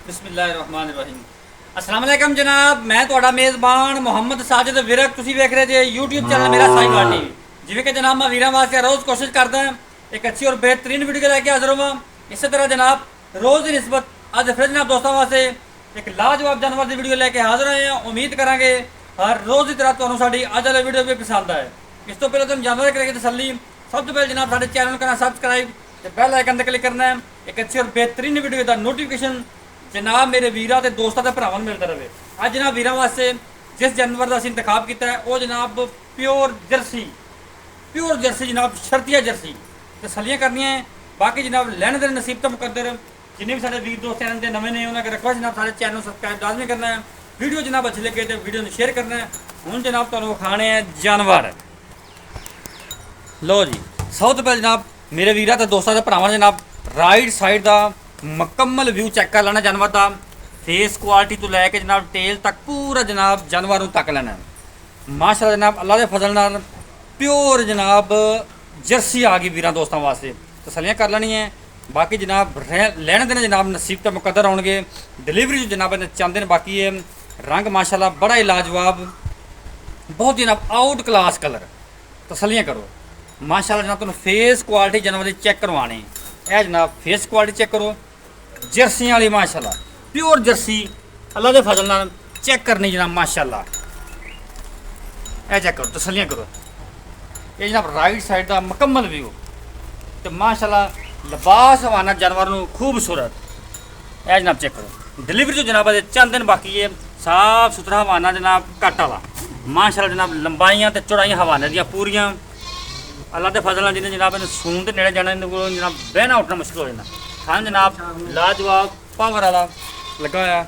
बिस्मिल्लाहिर्रहमानिर्रहीम। अस्सलाम वालेकुम जनाब, मैं ਤੁਹਾਡਾ ਮੇਜ਼ਬਾਨ ਮੁਹੰਮਦ ਸਾजिद ਵਿਰਕ। ਤੁਸੀਂ ਵੇਖ ਰਹੇ ਜੇ YouTube ਚੈਨਲ ਮੇਰਾ ਸਾਈਵਾਲ ਟੀਵੀ। ਜਿਵੇਂ ਕਿ ਜਨਾਬ ਮੈਂ ਵੀਰਾਂ ਵਾਸਤੇ ਰੋਜ਼ ਕੋਸ਼ਿਸ਼ ਕਰਦਾ ਹਾਂ ਇੱਕ ਅੱਛੀ ਔਰ बेहतरीन ਵੀਡੀਓ ਲੈ ਕੇ ਹਾਜ਼ਰ ਹੋਵਾਂ। ਇਸੇ ਤਰ੍ਹਾਂ ਜਨਾਬ ਰੋਜ਼ ਦੀ ਨਿਸਬਤ ਅੱਜ ਫਿਰ ਜਨਾਬ ਦੋਸਤਾਂ ਵਾਸਤੇ ਇੱਕ ਲਾਜਵਾਬ ਜਾਨਵਰ ਦੀ ਵੀਡੀਓ ਲੈ ਕੇ ਹਾਜ਼ਰ ਹੋਏ ਹਾਂ। ਉਮੀਦ ਕਰਾਂਗੇ ਹਰ ਰੋਜ਼ ਦੀ ਤਰ੍ਹਾਂ ਤੁਹਾਨੂੰ ਸਾਡੀ ਅੱਜ ਵਾਲੀ ਵੀਡੀਓ ਵੀ ਪਸੰਦ ਆਏ। ਇਸ ਤੋਂ ਪਹਿਲਾਂ ਤੁਹਾਨੂੰ ਜਾਨਵਰ ਕਰਾਂਗੇ ਤਸੱਲੀ। ਸਭ ਤੋਂ ਪਹਿਲਾਂ ਜਨਾਬ ਸਾਡੇ ਚੈਨਲ ਨੂੰ ਕਰਨਾ ਸਬਸਕ੍ਰਾइब ਤੇ ਬੈਲ ਆਈਕਨ ਤੇ ਕਲਿੱਕ ਕਰਨਾ ਹੈ। ਇੱਕ ਅੱਛੀ ਔਰ बेहतरीन ਵੀਡੀਓ ਦਾ ਨੋਟੀਫਿਕੇਸ਼ਨ जनाब मेरे वीर तो दोस्तों के भरावान मिलता रहे। अज जनाब वीर वास्ते जिस जानवर का इंतखाब किया है वो जनाब प्योर जर्सी जनाब शर्तिया जर्सी तसलियाँ करनिया है। बाकी जनाब लैने देने नसीब तो मुकद्दर जिन्हें भी सारे वीर दोस्त चैनल के नवे ने उन्होंने रिक्वेस्ट जनाब सारे चैनल सब्सक्राइब लाजमी करना है। वीडियो जनाब अच्छी लगे तो वीडियो शेयर करना है। हूँ जनाब तुम खाने हैं जानवर। लो जी सब तो पहले जनाब मेरे वीर तो दोस्तों के भरावान जनाब राइट साइड का मुकम्मल व्यू चेक कर लेना जानवर का। फेस क्वालिटी तो लैके जनाब टेल तक पूरा जनाब जानवर तक लेना माशाअल्लाह जनाब अल्लाह के फजल नाल प्योर जनाब जर्सी आ गई वीर दोस्तों वास्ते तसलियाँ कर लेनी है। बाकी जनाब लैने देने जनाब नसीब तो मुकद्दर आउणगे। डिलीवरी जो जनाब चाहते हैं। बाकी है रंग माशाअल्लाह बड़ा ही लाजवाब बहुत जनाब आउट क्लास कलर तसलियाँ करो माशाअल्लाह जनाब। तुम फेस क्वालिटी जानवर की चेक करवानी है जनाब। फेस क्वालिटी चेक करो जर्सियाँ वाली माशाअल्लाह प्योर जर्सी अल्लाह के फजल नाल चेक करनी जनाब माशाअल्लाह। चेक करो तसलियाँ करो। ये जनाब राइट साइड का मुकम्मल व्यू तो माशाअल्लाह लिबास हवाना जानवर नूं खूबसूरत जनाब चेक करो। डिलीवरी जो जनाब चंद दिन बाकी है साफ सुथरा हवाना जनाब कट वाला माशाअल्लाह जनाब लंबाइयाँ तो चौड़ाइयाँ हवाने दियाँ पूरियां अल्लाह के फजल जिन्हें जनाब इन सून के नेड़े जाना इन्हें को जनाब बहना उठना मुश्किल हो जाना। खान जनाब लाजवाब पावर वाला लगा होया।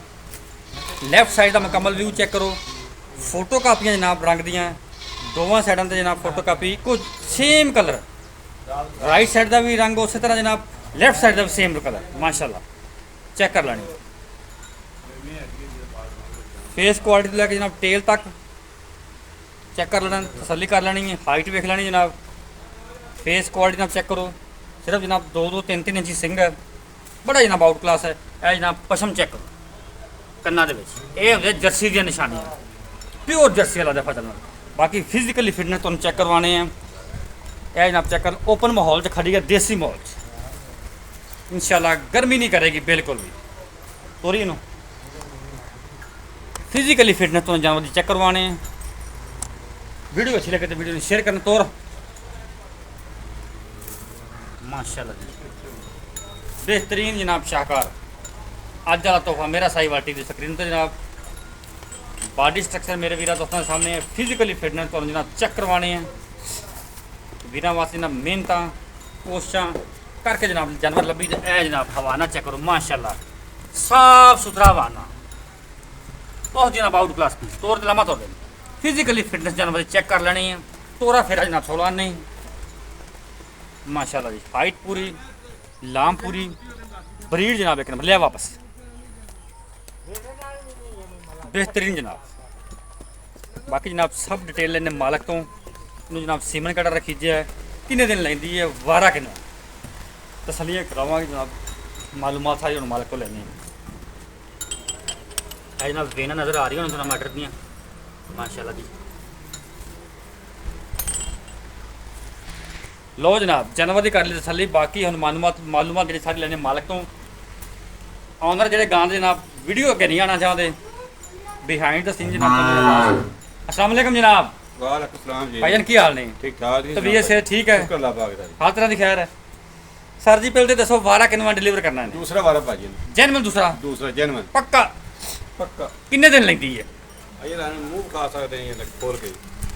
लैफ्ट साइड का मुकम्मल व्यू चेक करो। फोटो कापियाँ जनाब रंग दियाँ दोवां साइडों से जनाब फोटो कापी कुछ सेम कलर। राइट साइड का भी रंग उस तरह जनाब लैफ्ट साइड का भी सेम कलर माशाअल्लाह चेक कर लेनी। फेस क्वालिटी तो लैके जनाब टेल तक चेक कर लेना तसली कर लेनी है। हाइट वेख लेनी जनाब। फेस क्वालिटी जनाब चेक करो सिर्फ जनाब 2-3 इंची सिंग है बड़ा जनाब आउट क्लास है। यह जनाब पशम चेक करो कन्ना दे विच ये होंदे जर्सी दी निशानियां प्योर जर्सी वाला फजल नाल। बाकी फिजिकली फिटनेस तुम चेक करवाने हैं। यह जनाब चेक कर ओपन माहौल च खड़ी है देसी माहौल च इंशाल्लाह गर्मी नहीं करेगी बिल्कुल भी। तोरी नूं फिजिकली फिटनेस तुम जानवर की चेक करवाने हैं। वीडियो अच्छी लगे तो वीडियो शेयर करना तोर माशाअल्लाह बेहतरीन जनाब शाहकार अज वाला तोहफा मेरा साहिवाल टीवी स्क्रीन पर जनाब। बॉडी स्ट्रक्चर मेरे वीर दोस्तों के सामने है। फिजिकली फिटनेस तो जनाब चेक करवाने हैं वीर वास्ते जनाब मेहनत कोशिश करके जनाब जानवर लभी तो यह जनाब हवाना चेक करो माशाअल्लाह साफ सुथरा हवाना बहुत जनाब आउट क्लास की तौर लामा तौर फिजिकली फिटनेस जानवर चेक कर लेनी है। तोरा फेरा जनाब सोला नहीं माशाअल्लाह जी। हाइट पूरी लाम पूरी ब्रीड जनाब एक नंबर लिया वापस बेहतरीन जनाब। बाकी जनाब सब डिटेल लेने मालक तो जनाब सीमन कटा रखी है किन्ने दिन लेंदी है वारा किन्ना तसलियाँ करावांगे जनाब मालूमात सारी हम मालक को लेनी है। जनाब वेना नज़र आ रही है थोड़ा मटर दियाँ माशाअल्लाह जी। लो जनाब जानवर की कर ली तसली। बाकी हम मालूमात जी सारी लेने मालक तो ऑनर जो गाँव जनाब वीडियो अगे नहीं आना चाहते बिहाइंड द सीन जनाब। अस्सलाम वालेकुम जनाब। वालेकुम सलाम जी। भाईजान की हाल नहीं ठीक ठाक जी। तबीयत से ठीक है हर तरह की खैर है। सर जी पहले दसो वारा किन्ना डिलीवर करना है। दूसरा वारा भाजी जैनमन दूसरा जैनमन पक्का पक्का किन्ने दिन लेंदी है। मुंह खा सकते हैं खोल के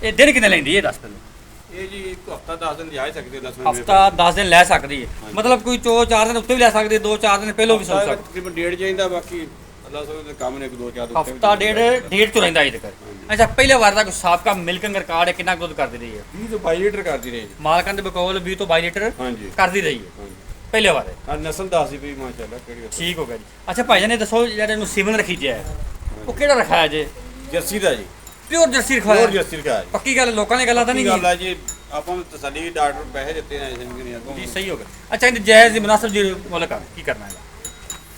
ये दिन किन्ने लेंदी है दस पहले ये जी हफ्ता 10 दिन जा सकते हैं। हफ्ता 10 दिन लै सकती है मतलब कोई 4 दिन उत्ते भी लै सकती है 2-4 दिन पहलों भी सोच सकती तकरीबन डेढ़ चाहिए बाकी अल्लाह से काम ने 2-4 हफ्ता डेढ़ तो रहिंदा अजे तक। अच्छा पहले वार का कोई साबका मिल्किंग रिकॉर्ड है कितना दुध करती रही है। 20 तो 22 लीटर करती रही है मालकां दे बकौल 20 तो 22 लीटर हाँ जी करती रही है पहले वार और नस्ल 10 भी माशाल्लाह केड़ी ठीक हो गया जी। अच्छा भाईजान ने दसो जेड़ा इनू सीमन रखी है वो केड़ा रखा है जे जर्सी दा जी प्योर जर्सी रखा है। प्योर जर्सी का है पक्की गल लोकां ने गल्लां तां नहीं गल है जी ਆਪਾਂ ਨੂੰ ਤਸੱਲੀ ਡਾਕਟਰ ਪੈਸੇ ਦਿੱਤੇ ਨੇ जी सही हो गया। अच्छा इन जायज़ मुनासिब जी मुल्क की करना है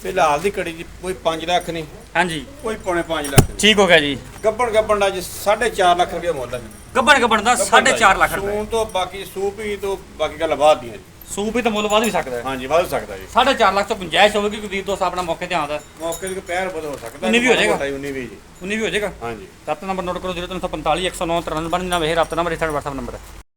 ਫਿਲਹਾਲ ਦੀ ਘੜੀ ਜੀ ਕੋਈ 5 ਲੱਖ ਨਹੀਂ, ਹਾਂਜੀ ਕੋਈ ਪੌਣੇ 5 ਲੱਖ ਨਹੀਂ। ਠੀਕ ਹੋ ਗਿਆ ਜੀ। ਗੱਬਣ ਦਾ ਜੀ 4.5 ਲੱਖ ਰੁਪਏ ਮੁੱਲ ਹੈ। ਗੱਬਣ ਦਾ 4.5 ਲੱਖ ਰੁਪਏ। ਸੂਣ ਤੋਂ ਬਾਕੀ ਸੂਪ ਹੀ ਤੋਂ ਬਾਕੀ ਗੱਲ ਬਾਅਦ ਦੀਆਂ ਜੀ। ਸੂਪ ਹੀ ਤਾਂ ਮੁੱਲ ਵੱਧ ਵੀ ਸਕਦਾ ਹੈ। ਹਾਂਜੀ ਵੱਧ ਸਕਦਾ ਜੀ। 4.5 ਲੱਖ ਤੋਂ ਗੁੰਜਾਇਸ਼ ਹੋਵੇਗੀ ਕਿ ਵੀਰ ਦੋਸਤ ਆਪਣਾ ਮੌਕੇ ਤੇ ਆਉਂਦਾ। ਮੌਕੇ ਤੇ ਪੈਰ ਵੱਧ ਹੋ ਸਕਦਾ। 19 ਵੀ ਹੋ ਜਾਏਗਾ। 19 ਵੀ ਜੀ। 19 ਵੀ ਹੋ ਜਾਏਗਾ। ਹਾਂਜੀ। ਰابطਾ ਨੰਬਰ ਨੋਟ ਕਰੋ 0345 109 93 ਮੇਰਾ ਰابطਾ ਨੰਬਰ, ਇਸ WhatsApp ਨੰਬਰ ਹੈ।